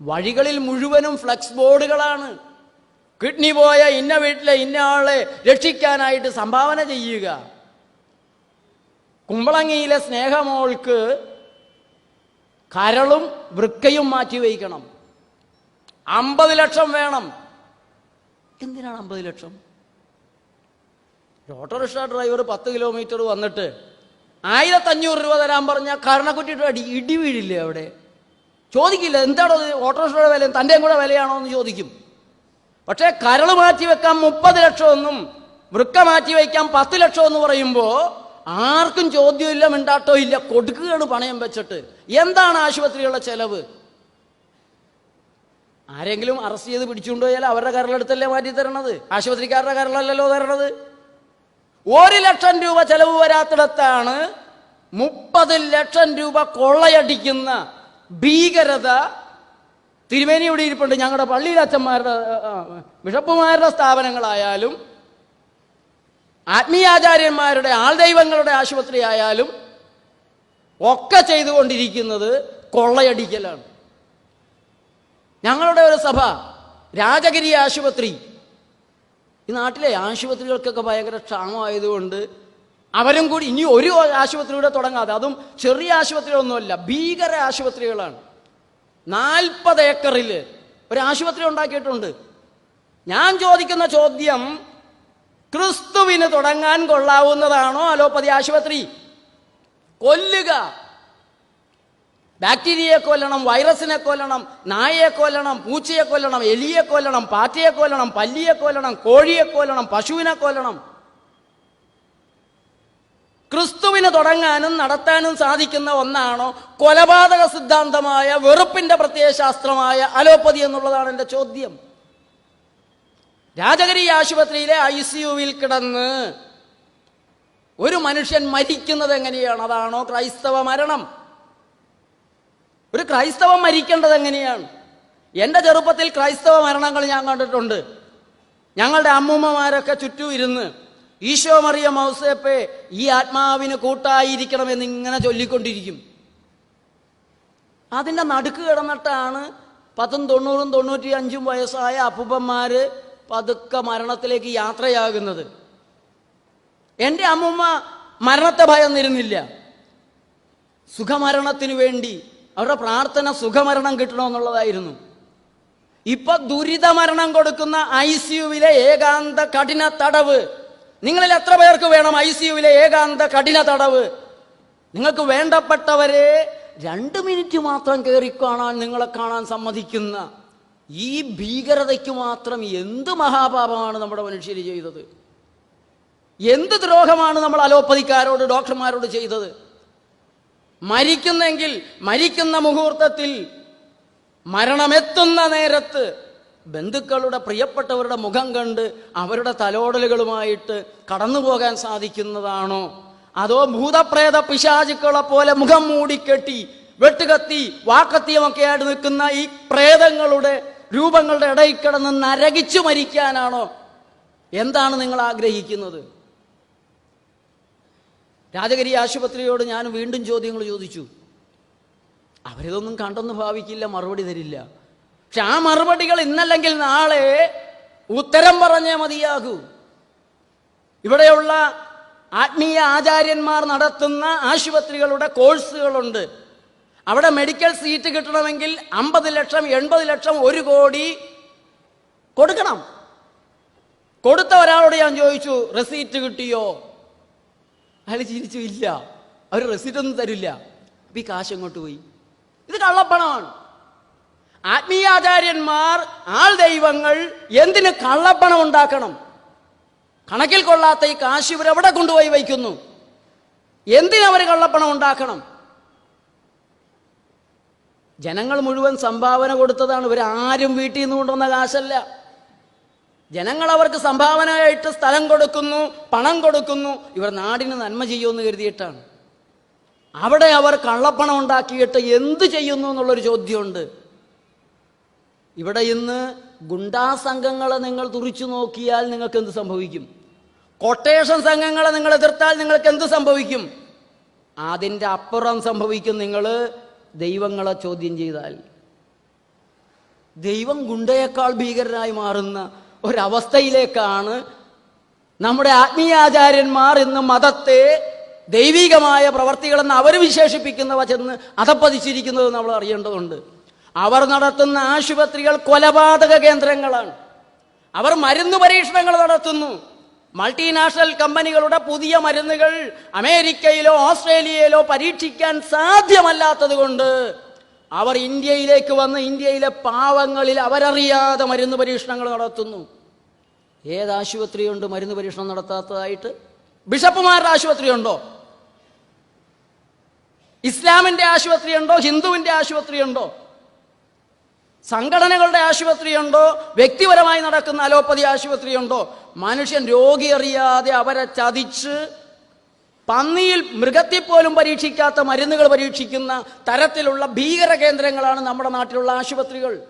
വഴികളിൽ മുഴുവനും flux ബോർഡുകളാണ്. Kidney പോയ ഇന്ന വീട്ടിലെ ഇന്ന ആളെ രക്ഷിക്കാനായിട്ട് സംഭാവന ചെയ്യുക. കുമ്പളങ്ങിയിലെ സ്നേഹമോൾക്ക് കരളും വൃക്കയും മാറ്റി വയ്ക്കണം. 50 ലക്ഷം വേണം. എന്തിനാണ് 50 ലക്ഷം? ഓട്ടോറിക്ഷ ഡ്രൈവർ 10 കിലോമീറ്റർ വന്നിട്ട് 1500 രൂപ തരാൻ പറഞ്ഞാൽ കരണക്കുറ്റിട്ട് ഇടി വീഴില്ലേ? അവിടെ ചോദിക്കില്ല, എന്താണോ ഓട്ടോറിക്ഷയുടെ വില, തൻ്റെയും കൂടെ വിലയാണോ എന്ന് ചോദിക്കും. പക്ഷേ കരൾ മാറ്റി വെക്കാൻ 30 ലക്ഷമെന്നും വൃക്ക മാറ്റി വയ്ക്കാൻ 10 ലക്ഷം എന്ന് പറയുമ്പോൾ ആർക്കും ചോദ്യമില്ല, മിണ്ടാട്ടോ ഇല്ല, കൊടുക്കുകയാണ് പണയം വെച്ചിട്ട്. എന്താണ് ആശുപത്രികളുടെ ചെലവ്? ആരെങ്കിലും അറസ്റ്റ് ചെയ്ത് പിടിച്ചുകൊണ്ട് പോയാൽ അവരുടെ കരളെടുത്തല്ലേ മാറ്റി തരണത്, ആശുപത്രിക്കാരുടെ കരളല്ലല്ലോ തരണത്. 1 ലക്ഷം രൂപ ചെലവ് വരാത്തിടത്താണ് 30 ലക്ഷം രൂപ കൊള്ളയടിക്കുന്ന ഭീകരത. തിരുമേനി ഇവിടെ ഇരിപ്പുണ്ട്. ഞങ്ങളുടെ പള്ളിയിലെ അച്ഛന്മാരുടെ ബിഷപ്പുമാരുടെ സ്ഥാപനങ്ങളായാലും ആത്മീയാചാര്യന്മാരുടെ ആൾദൈവങ്ങളുടെ ആശുപത്രി ആയാലും ഒക്കെ ചെയ്തുകൊണ്ടിരിക്കുന്നത് കൊള്ളയടിക്കലാണ്. ഞങ്ങളുടെ ഒരു സഭ രാജഗിരി ആശുപത്രി, ഈ നാട്ടിലെ ആശുപത്രികൾക്കൊക്കെ ഭയങ്കര ക്ഷാമമായതുകൊണ്ട് അവരും കൂടി ഇനി ഒരു ആശുപത്രിയുടെ തുടങ്ങാതെ, അതും ചെറിയ ആശുപത്രികളൊന്നുമല്ല, ഭീകര ആശുപത്രികളാണ്. 40 ഏക്കറിൽ ഒരു ആശുപത്രി ഉണ്ടാക്കിയിട്ടുണ്ട്. ഞാൻ ചോദിക്കുന്ന ചോദ്യം, ക്രിസ്തുവിന് തുടങ്ങാൻ കൊള്ളാവുന്നതാണോ അലോപ്പതി ആശുപത്രി? കൊല്ലുക, ബാക്ടീരിയയെ കൊല്ലണം, വൈറസിനെ കൊല്ലണം, നായയെ കൊല്ലണം, പൂച്ചയെ കൊല്ലണം, എലിയെ കൊല്ലണം, പാറ്റയെ കൊല്ലണം, പല്ലിയെ കൊല്ലണം, കോഴിയെ കൊല്ലണം, പശുവിനെ കൊല്ലണം. ക്രിസ്തുവിന് തുടങ്ങാനും നടത്താനും സാധിക്കുന്ന ഒന്നാണോ കൊലപാതക സിദ്ധാന്തമായ വെറുപ്പിന്റെ പ്രത്യയശാസ്ത്രമായ അലോപ്പതി എന്നുള്ളതാണ് എൻ്റെ ചോദ്യം. രാജഗിരി ആശുപത്രിയിലെ ICUവിൽ കിടന്ന് ഒരു മനുഷ്യൻ മരിക്കുന്നത് എങ്ങനെയാണ്? അതാണോ ക്രൈസ്തവ മരണം? ഒരു ക്രൈസ്തവൻ മരിക്കേണ്ടത് എങ്ങനെയാണ്? എൻ്റെ ചെറുപ്പത്തിൽ ക്രൈസ്തവ മരണങ്ങൾ ഞാൻ കണ്ടിട്ടുണ്ട്. ഞങ്ങളുടെ അമ്മൂമ്മമാരൊക്കെ ചുറ്റും ഇരുന്ന് ഈശോ മറിയ മൗസേപ്പെ ഈ ആത്മാവിന് കൂട്ടായിരിക്കണമെന്ന് ഇങ്ങനെ ചൊല്ലിക്കൊണ്ടിരിക്കും. അതിൻ്റെ നടുക്ക് കിടന്നിട്ടാണ് 10, 90, 95 വയസ്സായ അപ്പൂപ്പന്മാര് പതുക്കെ മരണത്തിലേക്ക് യാത്രയാകുന്നത്. എൻ്റെ അമ്മൂമ്മ മരണത്തെ ഭയന്നിരുന്നില്ല. സുഖമരണത്തിന് വേണ്ടി അവരുടെ പ്രാർത്ഥന സുഖമരണം കിട്ടണമെന്നുള്ളതായിരുന്നു. ഇപ്പൊ ദുരിതമരണം കൊടുക്കുന്ന ICUവിലെ ഏകാന്ത കഠിന തടവ്. നിങ്ങളിൽ എത്ര പേർക്ക് വേണം ICUവിലെ ഏകാന്ത കഠിന തടവ്? നിങ്ങൾക്ക് വേണ്ടപ്പെട്ടവരെ 2 മിനിറ്റ് മാത്രം കയറിക്കാണാൻ നിങ്ങളെ കാണാൻ സമ്മതിക്കുന്ന ഈ ഭീകരതയ്ക്ക് മാത്രം എന്ത് മഹാപാപമാണ് നമ്മുടെ മനുഷ്യർ ചെയ്തത്? എന്ത് ദ്രോഹമാണ് നമ്മൾ അലോപ്പതിക്കാരോട് ഡോക്ടർമാരോട് ചെയ്തത്? മരിക്കുന്നെങ്കിൽ മരിക്കുന്ന മുഹൂർത്തത്തിൽ, മരണമെത്തുന്ന നേരത്ത് ബന്ധുക്കളുടെ പ്രിയപ്പെട്ടവരുടെ മുഖം കണ്ട് അവരുടെ തലോടലുകളുമായിട്ട് കടന്നു പോകാൻ സാധിക്കുന്നതാണോ? അതോ ഭൂതപ്രേത പിശാചുക്കളെ പോലെ മുഖം മൂടിക്കെട്ടി വെട്ടുകത്തി വാക്കത്തിയുമൊക്കെ ആയിട്ട് നിൽക്കുന്ന ഈ പ്രേതങ്ങളുടെ രൂപങ്ങളുടെ ഇടയിൽ കിടന്ന് നരകിച്ചു മരിക്കാനാണോ? എന്താണ് നിങ്ങൾ ആഗ്രഹിക്കുന്നത്? രാജഗിരി ആശുപത്രിയോട് ഞാൻ വീണ്ടും ചോദ്യങ്ങൾ ചോദിച്ചു. അവരിതൊന്നും കണ്ടെന്ന് ഭാവിക്കില്ല, മറുപടി തരില്ല. പക്ഷെ ആ മറുപടികൾ ഇന്നല്ലെങ്കിൽ നാളെ ഉത്തരം പറഞ്ഞേ മതിയാകൂ. ഇവിടെയുള്ള ആത്മീയ ആചാര്യന്മാർ നടത്തുന്ന ആശുപത്രികളുടെ കോഴ്സുകളുണ്ട്. അവിടെ മെഡിക്കൽ സീറ്റ് കിട്ടണമെങ്കിൽ 50 ലക്ഷം, 80 ലക്ഷം, 1 കോടി കൊടുക്കണം. കൊടുത്ത ഒരാളോട് ഞാൻ ചോദിച്ചു, റെസീറ്റ് കിട്ടിയോ? അയാൾ ചിരിച്ചു, ഇല്ല, അവർ റെസീറ്റ് ഒന്നും തരില്ല. അപ്പൊ ഈ കാശ് എങ്ങോട്ട് പോയി? ഇത് കള്ളപ്പണമാണ്. ആത്മീയാചാര്യന്മാർ, ആൾ ദൈവങ്ങൾ എന്തിന് കള്ളപ്പണം ഉണ്ടാക്കണം? കണക്കിൽ കൊള്ളാത്ത ഈ കാശ് ഇവരെവിടെ കൊണ്ടുപോയി വയ്ക്കുന്നു? എന്തിനവർ കള്ളപ്പണം ഉണ്ടാക്കണം? ജനങ്ങൾ മുഴുവൻ സംഭാവന കൊടുത്തതാണ്. ഇവരാരും വീട്ടിൽ നിന്ന് കൊണ്ടുവന്ന കാശല്ല. ജനങ്ങൾ അവർക്ക് സംഭാവനയായിട്ട് സ്ഥലം കൊടുക്കുന്നു, പണം കൊടുക്കുന്നു. ഇവർ നാടിന് നന്മ ചെയ്യുമെന്ന് കരുതിയിട്ടാണ്. അവിടെ അവർ കള്ളപ്പണം ഉണ്ടാക്കിയിട്ട് എന്ത് ചെയ്യുന്നു എന്നുള്ളൊരു ചോദ്യമുണ്ട്. ഇവിടെ ഇന്ന് ഗുണ്ടാ സംഘങ്ങളെ നിങ്ങൾ തുറിച്ചു നോക്കിയാൽ നിങ്ങൾക്ക് എന്ത് സംഭവിക്കും? കൊട്ടേഷൻ സംഘങ്ങളെ നിങ്ങൾ എതിർത്താൽ നിങ്ങൾക്ക് എന്ത് സംഭവിക്കും? അതിൻ്റെ അപ്പുറം സംഭവിക്കും നിങ്ങൾ ദൈവങ്ങളെ ചോദ്യം ചെയ്താൽ. ദൈവം ഗുണ്ടയേക്കാൾ ഭീകരനായി മാറുന്ന ഒരവസ്ഥയിലേക്കാണ് നമ്മുടെ ആത്മീയാചാര്യന്മാർ ഇന്ന് മതത്തെ ദൈവികമായ പ്രവർത്തികളെന്ന് അവർ വിശേഷിപ്പിക്കുന്നവ ചെന്ന് അധപ്പതിച്ചിരിക്കുന്നത് നമ്മൾ അറിയേണ്ടതുണ്ട്. അവർ നടത്തുന്ന ആശുപത്രികൾ കൊലപാതക കേന്ദ്രങ്ങളാണ്. അവർ മരുന്ന് പരീക്ഷണങ്ങൾ നടത്തുന്നു. മൾട്ടിനാഷണൽ കമ്പനികളുടെ പുതിയ മരുന്നുകൾ അമേരിക്കയിലോ ഓസ്ട്രേലിയയിലോ പരീക്ഷിക്കാൻ സാധ്യമല്ലാത്തത് കൊണ്ട് അവർ ഇന്ത്യയിലേക്ക് വന്ന് ഇന്ത്യയിലെ പാവങ്ങളിൽ അവരറിയാതെ മരുന്ന് പരീക്ഷണങ്ങൾ നടത്തുന്നു. ഏതാശുപത്രിയുണ്ട് മരുന്ന് പരീക്ഷണം നടത്താത്തതായിട്ട്? ബിഷപ്പുമാരുടെ ആശുപത്രിയുണ്ടോ? ഇസ്ലാമിന്റെ ആശുപത്രിയുണ്ടോ? ഹിന്ദുവിന്റെ ആശുപത്രിയുണ്ടോ? സംഘടനകളുടെ ആശുപത്രിയുണ്ടോ? വ്യക്തിപരമായി നടക്കുന്ന അലോപ്പതി ആശുപത്രിയുണ്ടോ? മനുഷ്യൻ രോഗി അറിയാതെ അവരെ ചതിച്ച് പന്നിയിൽ മൃഗത്തിൽ പോലും പരീക്ഷിക്കാത്ത മരുന്നുകൾ പരീക്ഷിക്കുന്ന തരത്തിലുള്ള ഭീകര കേന്ദ്രങ്ങളാണ് നമ്മുടെ നാട്ടിലുള്ള ആശുപത്രികൾ.